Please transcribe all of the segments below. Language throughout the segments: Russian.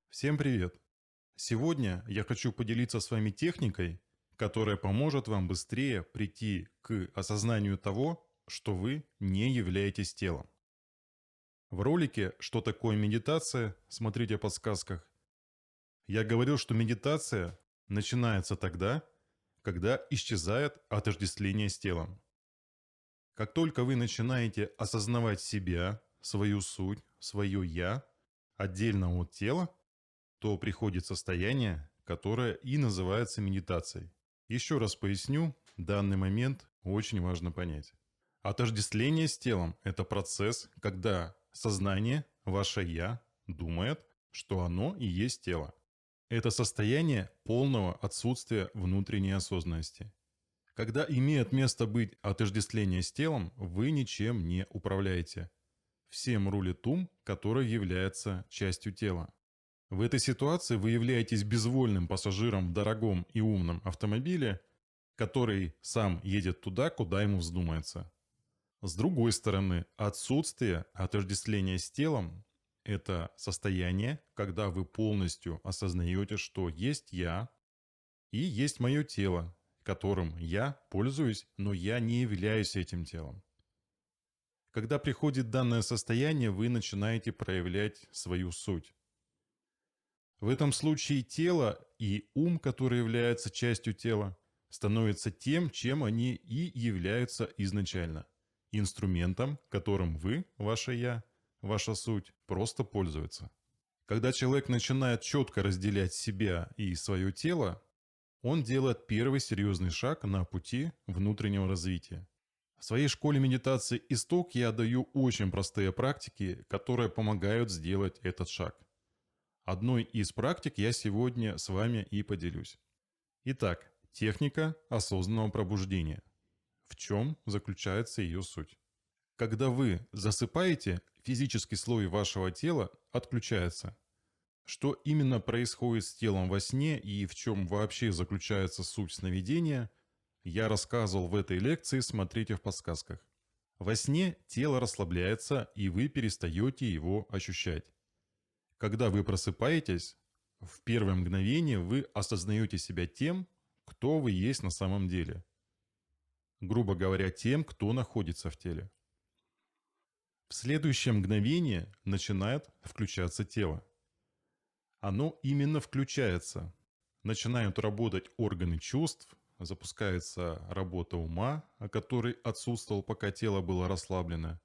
Всем привет! Сегодня я хочу поделиться с вами техникой, которая поможет вам быстрее прийти к осознанию того, что вы не являетесь телом. В ролике «Что такое медитация?» смотрите в подсказках. Я говорил, что медитация начинается тогда, когда исчезает отождествление с телом. Как только вы начинаете осознавать себя, свою суть, свое «я» отдельно от тела, то приходит состояние, которое и называется медитацией. Еще раз поясню, данный момент очень важно понять. Отождествление с телом – это процесс, когда сознание, ваше «я», думает, что оно и есть тело. Это состояние полного отсутствия внутренней осознанности. Когда имеет место быть отождествление с телом, вы ничем не управляете. Всем рулит ум, который является частью тела. В этой ситуации вы являетесь безвольным пассажиром в дорогом и умном автомобиле, который сам едет туда, куда ему вздумается. С другой стороны, отсутствие отождествления с телом – это состояние, когда вы полностью осознаете, что есть я и есть мое тело, которым я пользуюсь, но я не являюсь этим телом. Когда приходит данное состояние, вы начинаете проявлять свою суть. В этом случае тело и ум, который является частью тела, становятся тем, чем они и являются изначально. Инструментом, которым вы, ваше «я», ваша суть, просто пользуется. Когда человек начинает четко разделять себя и свое тело, он делает первый серьезный шаг на пути внутреннего развития. В своей школе медитации «Исток» я даю очень простые практики, которые помогают сделать этот шаг. Одной из практик я сегодня с вами и поделюсь. Итак, техника осознанного пробуждения. В чем заключается ее суть? Когда вы засыпаете, физический слой вашего тела отключается. Что именно происходит с телом во сне и в чем вообще заключается суть сновидения, я рассказывал в этой лекции, смотрите в подсказках. Во сне тело расслабляется, и вы перестаете его ощущать. Когда вы просыпаетесь, в первое мгновение вы осознаете себя тем, кто вы есть на самом деле. Грубо говоря, тем, кто находится в теле. В следующее мгновение начинает включаться тело. Оно именно включается. Начинают работать органы чувств, запускается работа ума, который отсутствовал, пока тело было расслаблено.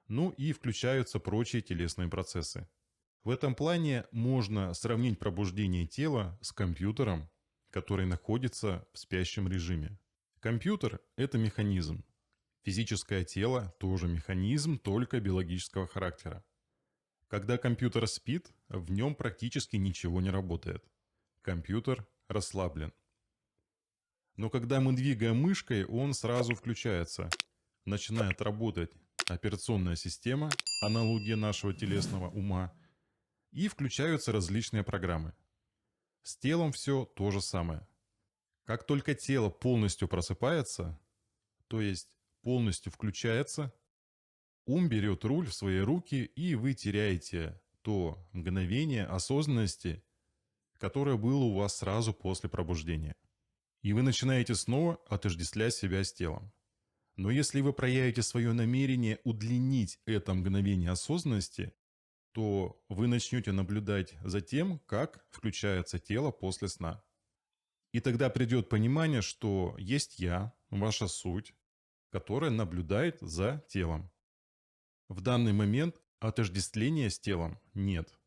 Ну и включаются прочие телесные процессы. В этом плане можно сравнить пробуждение тела с компьютером, который находится в спящем режиме. Компьютер – это механизм. Физическое тело – тоже механизм, только биологического характера. Когда компьютер спит, в нем практически ничего не работает. Компьютер расслаблен. Но когда мы двигаем мышкой, он сразу включается. Начинает работать операционная система, аналогия нашего телесного ума, и включаются различные программы. С телом все то же самое. Как только тело полностью просыпается, то есть полностью включается, ум берет руль в свои руки, и вы теряете то мгновение осознанности, которое было у вас сразу после пробуждения. И вы начинаете снова отождествлять себя с телом. Но если вы проявите свое намерение удлинить это мгновение осознанности, то вы начнете наблюдать за тем, как включается тело после сна. И тогда придет понимание, что есть я, ваша суть, которая наблюдает за телом. В данный момент отождествления с телом нет.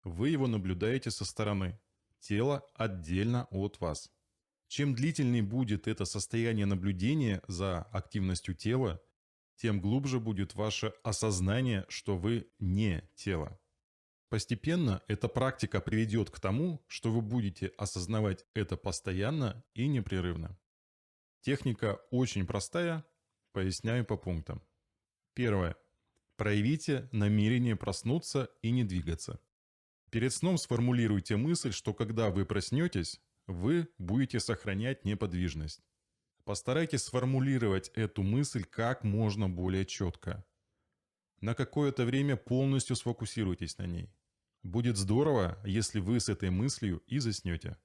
Вы его наблюдаете со стороны. Тело отдельно от вас. Чем длительнее будет это состояние наблюдения за активностью тела, тем глубже будет ваше осознание, что вы не тело. Постепенно эта практика приведет к тому, что вы будете осознавать это постоянно и непрерывно. Техника очень простая, поясняю по пунктам. Первое. Проявите намерение проснуться и не двигаться. Перед сном сформулируйте мысль, что когда вы проснетесь, вы будете сохранять неподвижность. Постарайтесь сформулировать эту мысль как можно более четко. На какое-то время полностью сфокусируйтесь на ней. Будет здорово, если вы с этой мыслью и заснете.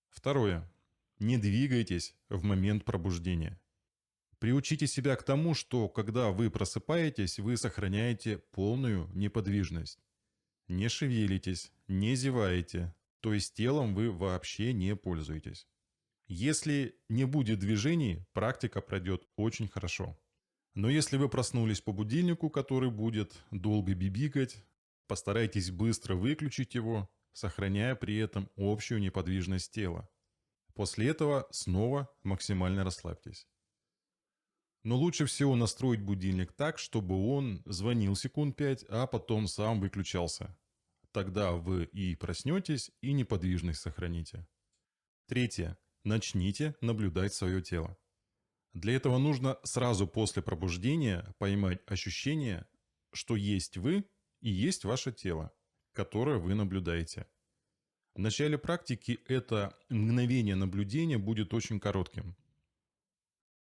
Второе. Не двигайтесь в момент пробуждения. Приучите себя к тому, что когда вы просыпаетесь, вы сохраняете полную неподвижность. Не шевелитесь, не зеваете, то есть телом вы вообще не пользуетесь. Если не будет движений, практика пройдет очень хорошо. Но если вы проснулись по будильнику, который будет долго бибикать, постарайтесь быстро выключить его, сохраняя при этом общую неподвижность тела. После этого снова максимально расслабьтесь. Но лучше всего настроить будильник так, чтобы он звонил секунд 5, а потом сам выключался. Тогда вы и проснетесь, и неподвижность сохраните. Третье. Начните наблюдать свое тело. Для этого нужно сразу после пробуждения поймать ощущение, что есть вы и есть ваше тело, которое вы наблюдаете. В начале практики это мгновение наблюдения будет очень коротким.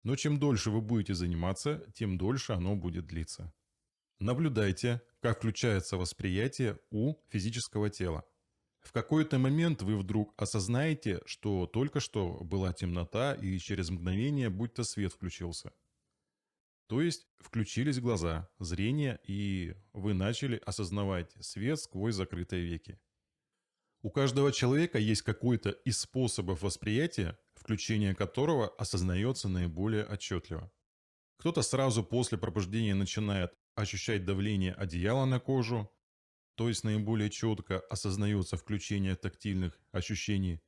Но чем дольше вы будете заниматься, тем дольше оно будет длиться. Наблюдайте, как включается восприятие у физического тела. В какой-то момент вы вдруг осознаете, что только что была темнота и через мгновение будто свет включился. То есть включились глаза, зрение, и вы начали осознавать свет сквозь закрытые веки. У каждого человека есть какой-то из способов восприятия, включение которого осознается наиболее отчетливо. Кто-то сразу после пробуждения начинает ощущать давление одеяла на кожу, то есть наиболее четко осознается включение тактильных ощущений.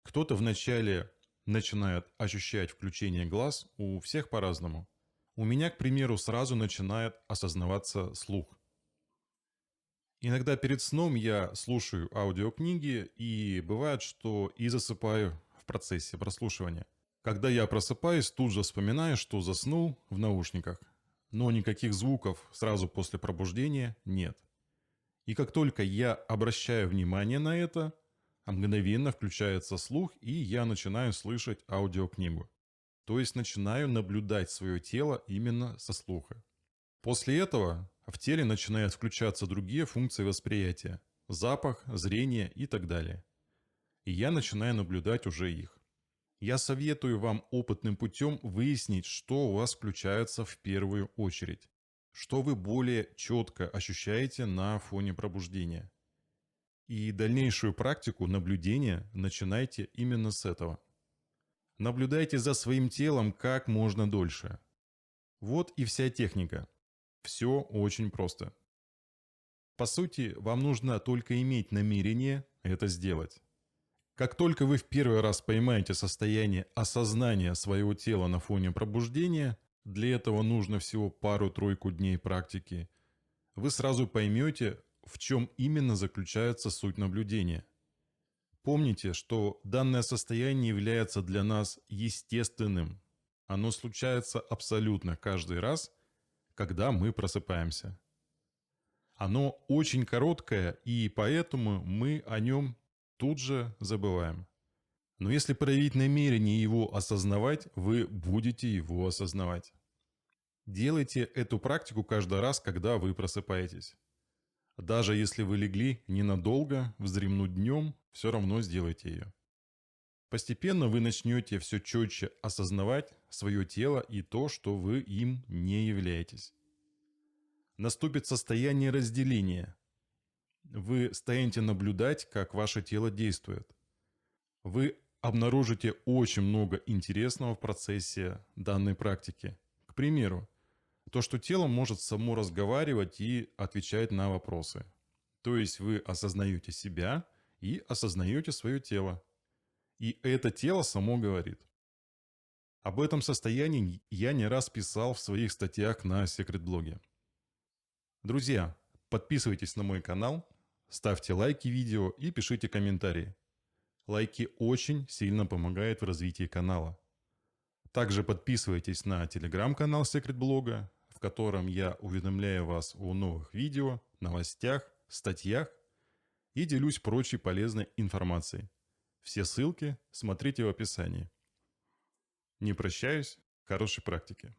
Кто-то вначале начинает ощущать включение глаз, у всех по-разному. У меня, к примеру, сразу начинает осознаваться слух. Иногда перед сном я слушаю аудиокниги, и бывает, что и засыпаю в процессе прослушивания. Когда я просыпаюсь, тут же вспоминаю, что заснул в наушниках, но никаких звуков сразу после пробуждения нет. И как только я обращаю внимание на это, мгновенно включается слух, и я начинаю слышать аудиокнигу. То есть начинаю наблюдать свое тело именно со слуха. После этого в теле начинают включаться другие функции восприятия. Запах, зрение и так далее. И я начинаю наблюдать уже их. Я советую вам опытным путем выяснить, что у вас включается в первую очередь. Что вы более четко ощущаете на фоне пробуждения. И дальнейшую практику наблюдения начинайте именно с этого. Наблюдайте за своим телом как можно дольше. Вот и вся техника. Все очень просто. По сути, вам нужно только иметь намерение это сделать. Как только вы в первый раз поймаете состояние осознания своего тела на фоне пробуждения, для этого нужно всего пару-тройку дней практики, вы сразу поймете, в чем именно заключается суть наблюдения. Помните, что данное состояние является для нас естественным. Оно случается абсолютно каждый раз, когда мы просыпаемся. Оно очень короткое, и поэтому мы о нем тут же забываем. Но если проявить намерение его осознавать, вы будете его осознавать. Делайте эту практику каждый раз, когда вы просыпаетесь. Даже если вы легли ненадолго, вздремнуть днем, все равно сделайте ее. Постепенно вы начнете все четче осознавать свое тело и то, что вы им не являетесь. Наступит состояние разделения. Вы станете наблюдать, как ваше тело действует. Вы обнаружите очень много интересного в процессе данной практики. К примеру, то, что тело может само разговаривать и отвечать на вопросы. То есть вы осознаете себя и осознаете свое тело. И это тело само говорит. Об этом состоянии я не раз писал в своих статьях на Секрет-блоге. Друзья, подписывайтесь на мой канал, ставьте лайки видео и пишите комментарии. Лайки очень сильно помогают в развитии канала. Также подписывайтесь на телеграм-канал Секрет-блога, в котором я уведомляю вас о новых видео, новостях, статьях и делюсь прочей полезной информацией. Все ссылки смотрите в описании. Не прощаюсь, хорошей практики.